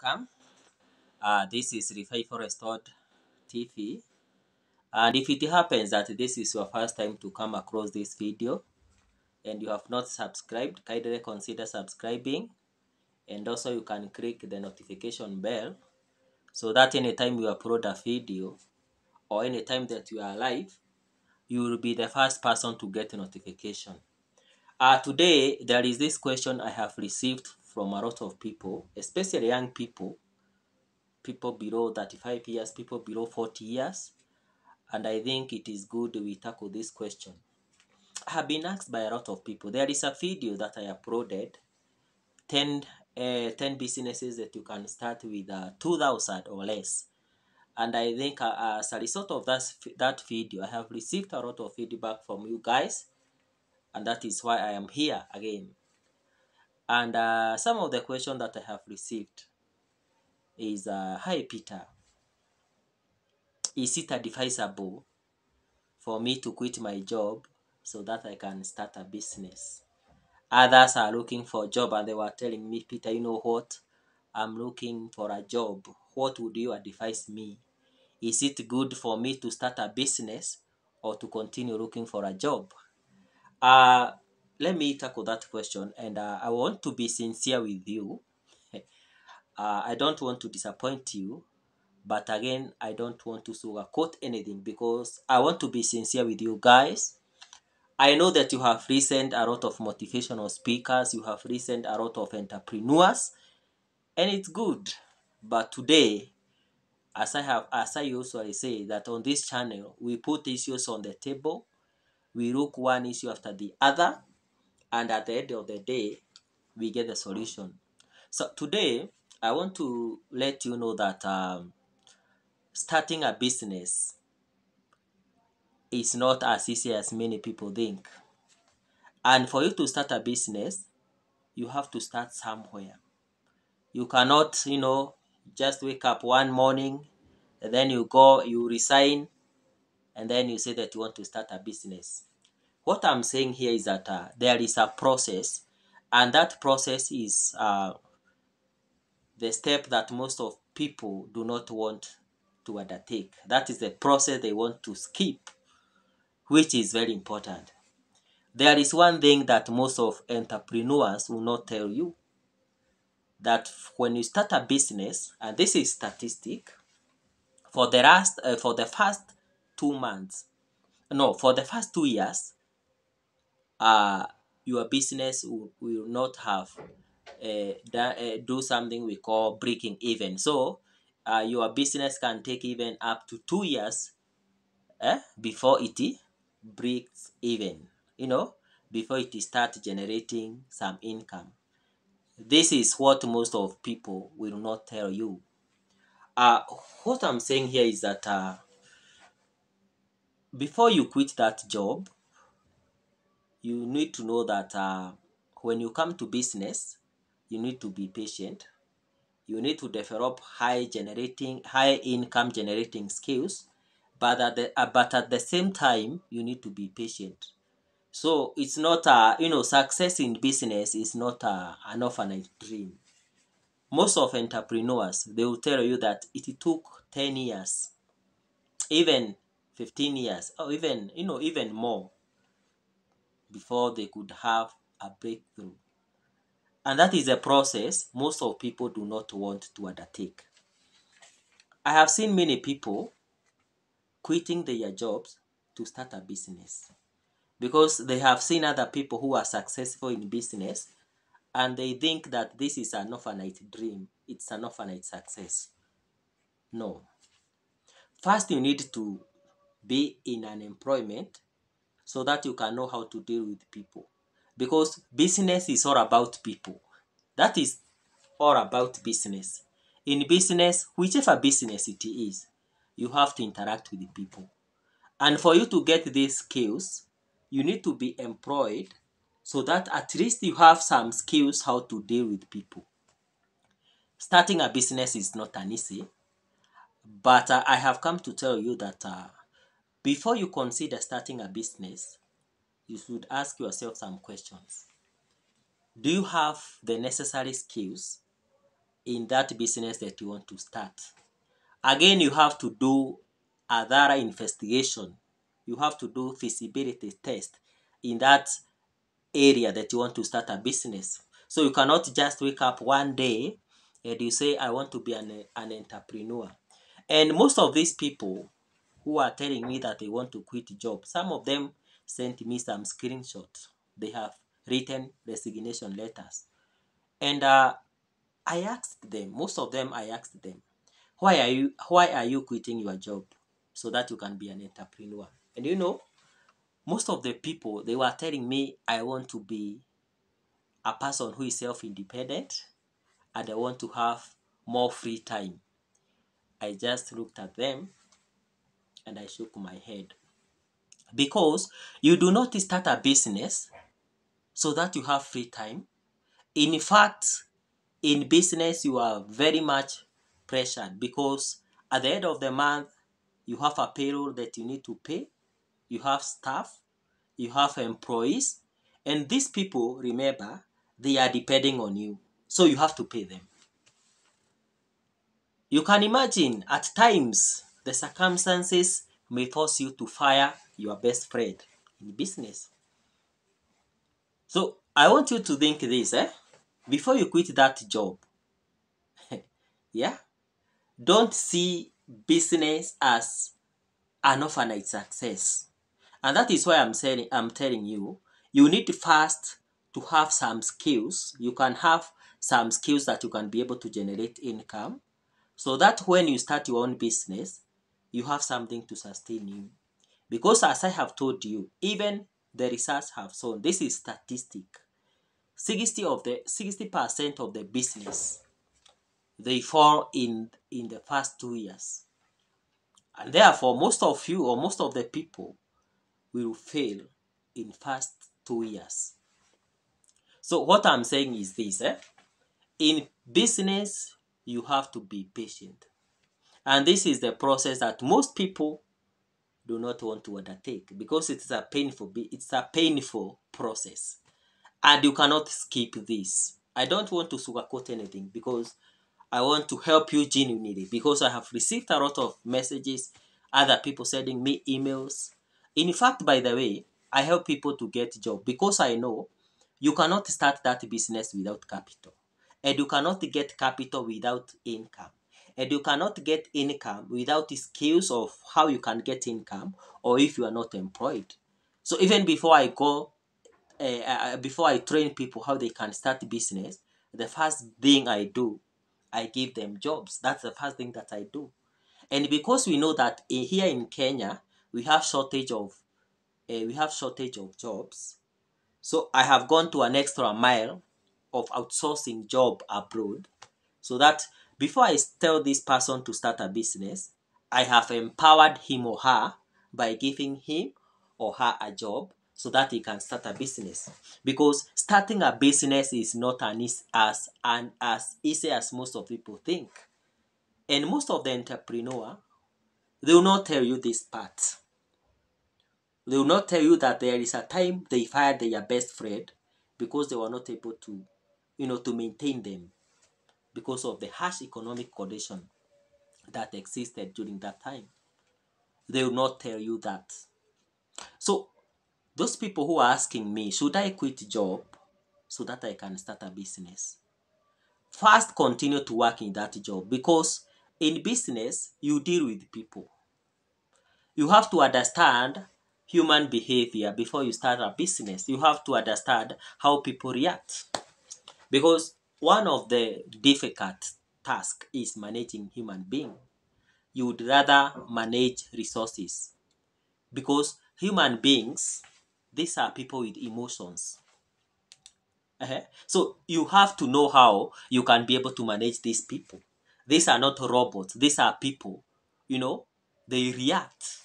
welcome. This is 𝗀𝗲𝗂 TV, and if it happens that this is your first time to come across this video and you have not subscribed, kindly consider subscribing, and also you can click the notification bell so that anytime you upload a video or anytime that you are live, you will be the first person to get a notification. Today there is this question I have received from a lot of people, especially young people below 35 years, people below 40 years, and I think it is good we tackle this question. I have been asked by a lot of people. There is a video that I uploaded, 10 businesses that you can start with 2,000 or less. And I think as a result of that video, I have received a lot of feedback from you guys, and that is why I am here again. And some of the questions that I have received is, hi Peter, is it advisable for me to quit my job so that I can start a business? Others are looking for a job and they were telling me, Peter, you know what? I'm looking for a job. What would you advise me? Is it good for me to start a business or to continue looking for a job? Let me tackle that question, and I want to be sincere with you. I don't want to disappoint you, but again, I don't want to sugarcoat anything because I want to be sincere with you guys. I know that you have listened a lot of motivational speakers, you have listened a lot of entrepreneurs, and it's good. But today, as I usually say, that on this channel, we put issues on the table, we look one issue after the other, and at the end of the day, we get the solution. So today, I want to let you know that starting a business is not as easy as many people think. And for you to start a business, you have to start somewhere. You cannot, just wake up one morning and then you go, you resign, and then you say that you want to start a business. What I'm saying here is that there is a process, and that process is the step that most of people do not want to undertake. That is the process they want to skip, which is very important. There is one thing that most of entrepreneurs will not tell you, that when you start a business, and this is statistic, for the first 2 months, no, for the first 2 years, your business will not have do something we call breaking even. So your business can take even up to 2 years before it breaks even, before it starts generating some income. This is what most of people will not tell you. What I'm saying here is that before you quit that job, you need to know that when you come to business, you need to be patient. You need to develop high income generating skills, but at the same time, you need to be patient. So it's not success in business is not an overnight dream. Most of entrepreneurs, they will tell you that it took 10 years, even 15 years, or even more before they could have a breakthrough. And that is a process most of people do not want to undertake. I have seen many people quitting their jobs to start a business because they have seen other people who are successful in business, and they think that this is an overnight dream. It's an overnight success. No. First, you need to be in an employment so that you can know how to deal with people. Because business is all about people. That is all about business. In business, whichever business it is, you have to interact with the people. And for you to get these skills, you need to be employed so that at least you have some skills how to deal with people. Starting a business is not an easy, but I have come to tell you that before you consider starting a business, you should ask yourself some questions. Do you have the necessary skills in that business that you want to start. Again, you have to do a thorough investigation. You have to do feasibility test in that area that you want to start a business. So you cannot just wake up one day and you say, I want to be an entrepreneur. And most of these people who are telling me that they want to quit job, some of them sent me some screenshots. They have written resignation letters. And I asked them, most of them, I asked them, why are you quitting your job so that you can be an entrepreneur? And you know, most of the people, they were telling me, I want to be a person who is self-independent and I want to have more free time. I just looked at them and I shook my head. Because you do not start a business so that you have free time. In fact, in business, you are very much pressured because at the end of the month, you have a payroll that you need to pay. You have staff, you have employees, and these people, remember, they are depending on you. So you have to pay them. You can imagine at times the circumstances may force you to fire your best friend in business. So I want you to think this, before you quit that job, yeah, don't see business as an overnight success. And that is why I'm telling you, you need first to have some skills. You can have some skills that you can be able to generate income so that when you start your own business, you have something to sustain you. Because as I have told you, even the research have shown, this is statistic, 60% of the business, they fall in the first 2 years. And therefore, most of you or most of the people will fail in first 2 years. So what I'm saying is this, in business, you have to be patient. And this is the process that most people do not want to undertake because it's a painful process. And you cannot skip this. I don't want to sugarcoat anything because I want to help you genuinely because I have received a lot of messages, other people sending me emails. In fact, by the way, I help people to get job because I know you cannot start that business without capital. And you cannot get capital without income. And you cannot get income without the skills of how you can get income or if you are not employed. So even before I train people how they can start business, the first thing I do, I give them jobs. That's the first thing that I do. And because we know that here in Kenya, we have shortage of jobs. So I have gone to an extra mile of outsourcing job abroad so that before I tell this person to start a business, I have empowered him or her by giving him or her a job so that he can start a business. Because starting a business is not as easy as most of people think. And most of the entrepreneurs, they will not tell you this part. They will not tell you that there is a time they fired their best friend because they were not able to, to maintain them because of the harsh economic condition that existed during that time. They will not tell you that. So those people who are asking me, should I quit job so that I can start a business? First, continue to work in that job because in business, you deal with people. You have to understand human behavior before you start a business. You have to understand how people react. Because one of the difficult tasks is managing human beings. You would rather manage resources. Because human beings, these are people with emotions. So you have to know how you can be able to manage these people. These are not robots. These are people. They react.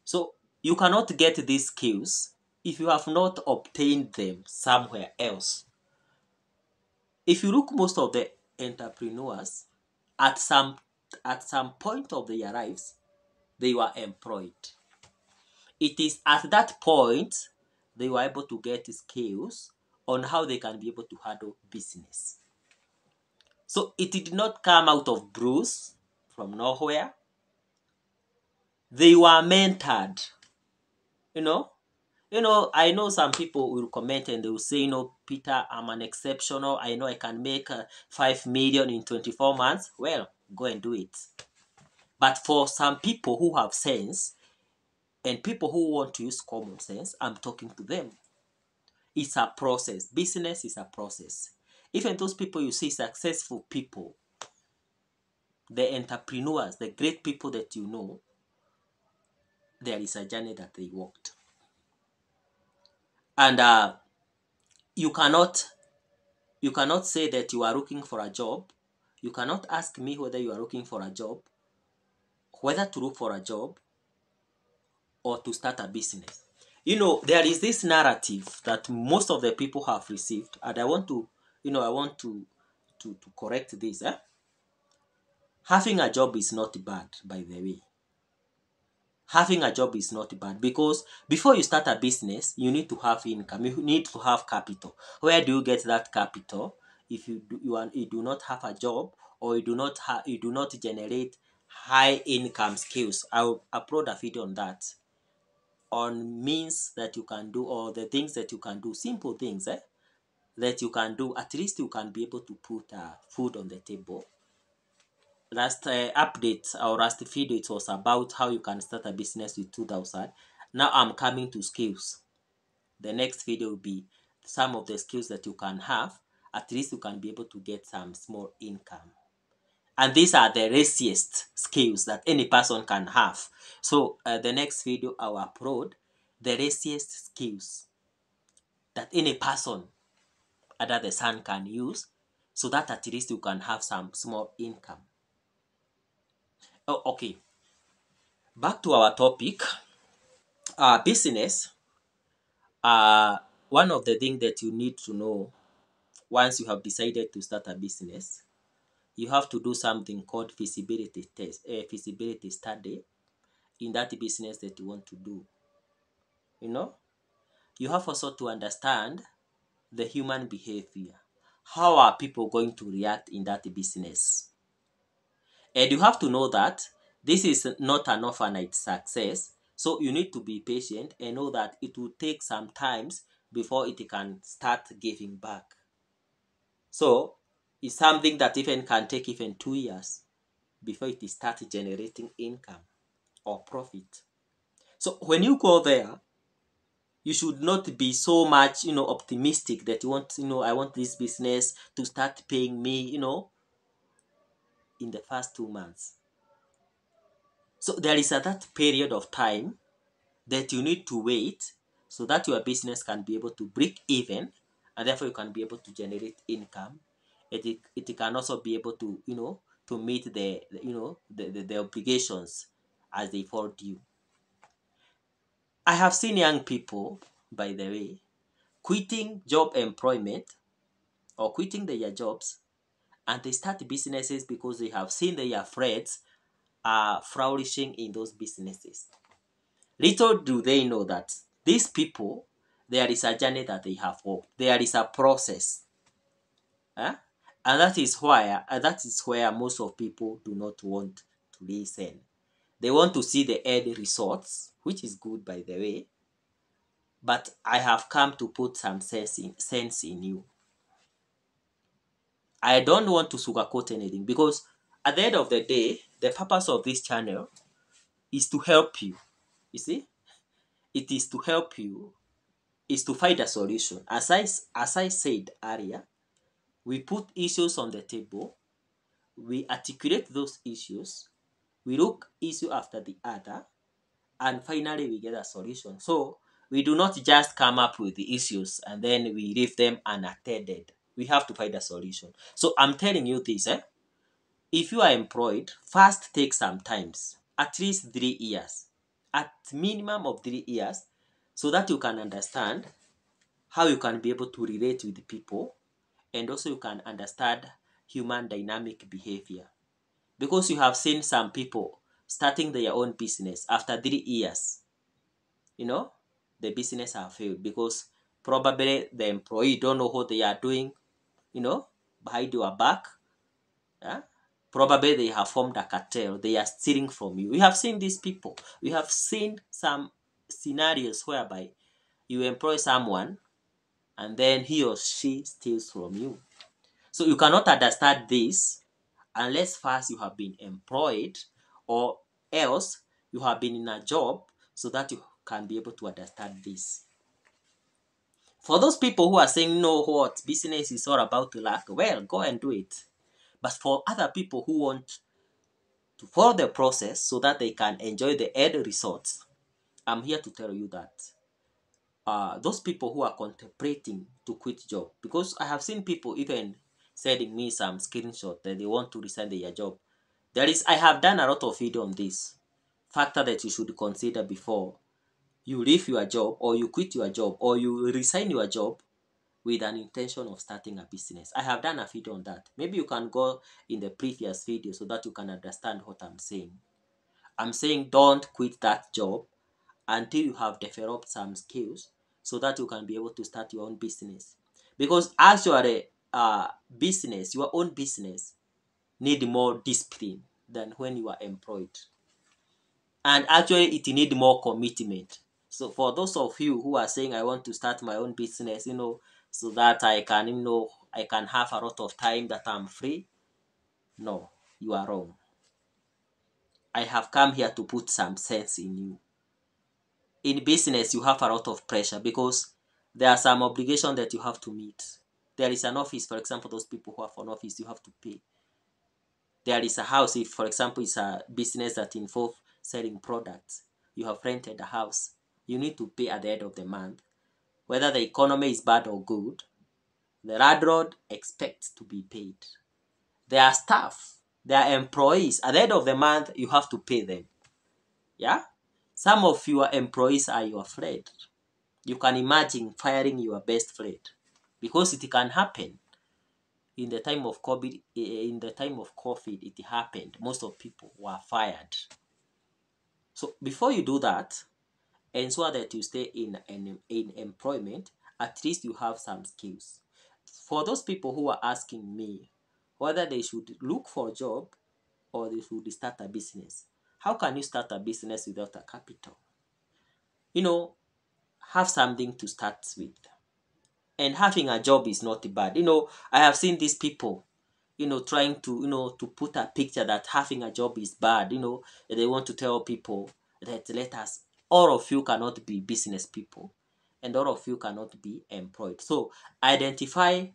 So you cannot get these skills if you have not obtained them somewhere else. If you look, most of the entrepreneurs at some point of their lives, they were employed. It is at that point they were able to get skills on how they can be able to handle business. So it did not come out of Bruce from nowhere. They were mentored, you know. I know some people will comment and they will say, Peter, I'm an exceptional. I know I can make 5 million in 24 months. Well, go and do it. But for some people who have sense and people who want to use common sense, I'm talking to them. It's a process. Business is a process. Even those people you see, successful people, the entrepreneurs, the great people that you know, there is a journey that they walked. And you cannot say that you are looking for a job. You cannot ask me whether you are looking for a job, whether to look for a job or to start a business. There is this narrative that most of the people have received, and I want to correct this. Having a job is not bad, by the way. Having a job is not bad, because before you start a business, you need to have income. You need to have capital. Where do you get that capital? If you do not have a job, or you do not generate high income skills. I will upload a video on that, on means that you can do, or the things that you can do, simple things that you can do. At least you can be able to put food on the table. Last update or last video, it was about how you can start a business with 2,000. Now I'm coming to skills. The next video will be some of the skills that you can have. At least you can be able to get some small income. And these are the raciest skills that any person can have. So the next video I will upload the raciest skills that any person under the sun can use, so that at least you can have some small income. Oh, okay. Back to our topic. Business. One of the things that you need to know once you have decided to start a business, you have to do something called feasibility test, feasibility study in that business that you want to do. You have also to understand the human behavior. How are people going to react in that business? And you have to know that this is not an overnight success. So you need to be patient and know that it will take some times before it can start giving back. So it's something that even can take even 2 years before it starts generating income or profit. So when you go there, you should not be so much, optimistic that you want, I want this business to start paying me, in the first 2 months. So there is that period of time that you need to wait so that your business can be able to break even, and therefore you can be able to generate income. It can also be able to, to meet the obligations as they fall due. I have seen young people, by the way, quitting job employment or quitting their jobs, and they start businesses because they have seen their friends are flourishing in those businesses. Little do they know that these people, there is a journey that they have walked. There is a process. And that is where most of people do not want to listen. They want to see the end results, which is good, by the way. But I have come to put some sense in you. I don't want to sugarcoat anything, because at the end of the day, the purpose of this channel is to help you. You see? It is to help you, is to find a solution. As I said earlier, we put issues on the table, we articulate those issues, we look issue after the other, and finally we get a solution. So we do not just come up with the issues and then we leave them unattended. We have to find a solution. So I'm telling you this, if you are employed, first take some times, at least 3 years, at minimum of 3 years, so that you can understand how you can be able to relate with people, and also you can understand human dynamic behavior. Because you have seen some people starting their own business after 3 years, the business have failed because probably the employee don't know what they are doing, behind your back, Yeah? Probably they have formed a cartel. They are stealing from you. We have seen these people. We have seen some scenarios whereby you employ someone and then he or she steals from you. So you cannot understand this unless first you have been employed, or else you have been in a job, so that you can be able to understand this. For those people who are saying, no, what business is all about luck, well, go and do it. But for other people who want to follow the process so that they can enjoy the end results, I'm here to tell you that those people who are contemplating to quit job, because I have seen people even sending me some screenshot that they want to resign their job. I have done a lot of video on this factor that you should consider before you leave your job, or you quit your job, or you resign your job with an intention of starting a business. I have done a video on that. Maybe you can go in the previous video so that you can understand what I'm saying. I'm saying don't quit that job until you have developed some skills so that you can be able to start your own business. Because actually, your own business need more discipline than when you are employed. And actually, it need more commitment. So for those of you who are saying, I want to start my own business, so that I can have a lot of time that I'm free. No, you are wrong. I have come here to put some sense in you. In business, you have a lot of pressure because there are some obligations that you have to meet. There is an office, for example, those people who have an office, you have to pay. There is a house, if, for example, it's a business that involves selling products. You have rented a house. You need to pay at the end of the month. Whether the economy is bad or good, the landlord expects to be paid. There are staff, there are employees. At the end of the month, you have to pay them. Yeah? Some of your employees are your friend. You can imagine firing your best friend, because it can happen. In the time of COVID, it happened. Most of people were fired. So before you do that, ensure that you stay in employment. At least you have some skills. For those people who are asking me whether they should look for a job or they should start a business, how can you start a business without a capital? Have something to start with. And having a job is not bad. I have seen these people, trying to put a picture that having a job is bad. They want to tell people that all of you cannot be business people and all of you cannot be employed. So identify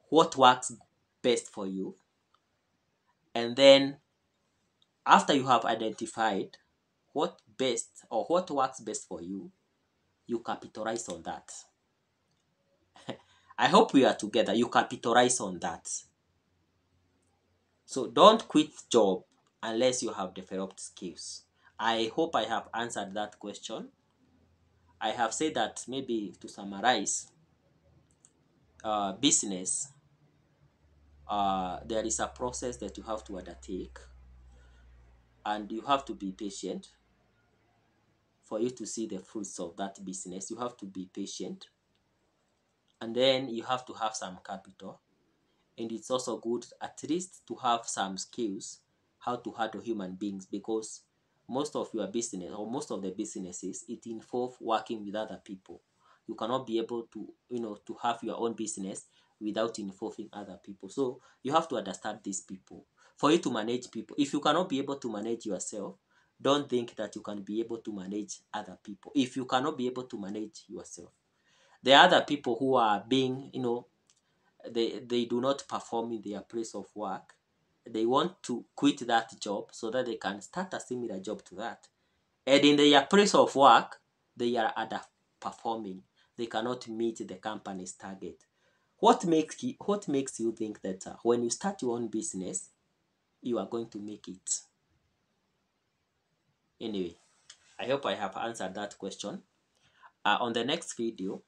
what works best for you. And then after you have identified what works best for you, you capitalize on that. I hope we are together. You capitalize on that. So don't quit job unless you have developed skills. I hope I have answered that question. I have said that, maybe to summarize, business, there is a process that you have to undertake, and you have to be patient for you to see the fruits of that business. You have to be patient, and then you have to have some capital. And it's also good at least to have some skills how to handle human beings, because most of your business, or most of the businesses, it involves working with other people. You cannot be able to to have your own business without involving other people. So you have to understand these people for you to manage people. If you cannot be able to manage yourself, don't think that you can be able to manage other people. If you cannot be able to manage yourself, there are other people who are being they do not perform in their place of work. They want to quit that job so that they can start a similar job to that. And in their place of work, they are underperforming. They cannot meet the company's target. What makes you think that when you start your own business, you are going to make it? Anyway, I hope I have answered that question. On the next video,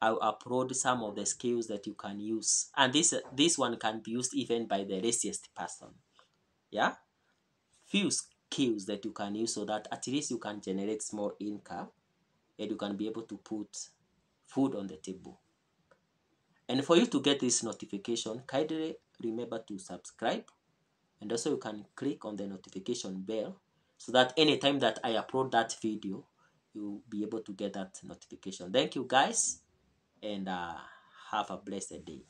I'll upload some of the skills that you can use, and this one can be used even by the laziest person. Yeah, few skills that you can use so that at least you can generate small income and you can be able to put food on the table. And for you to get this notification, kindly remember to subscribe, and also you can click on the notification bell so that anytime that I upload that video, you'll be able to get that notification. Thank you guys, and have a blessed day.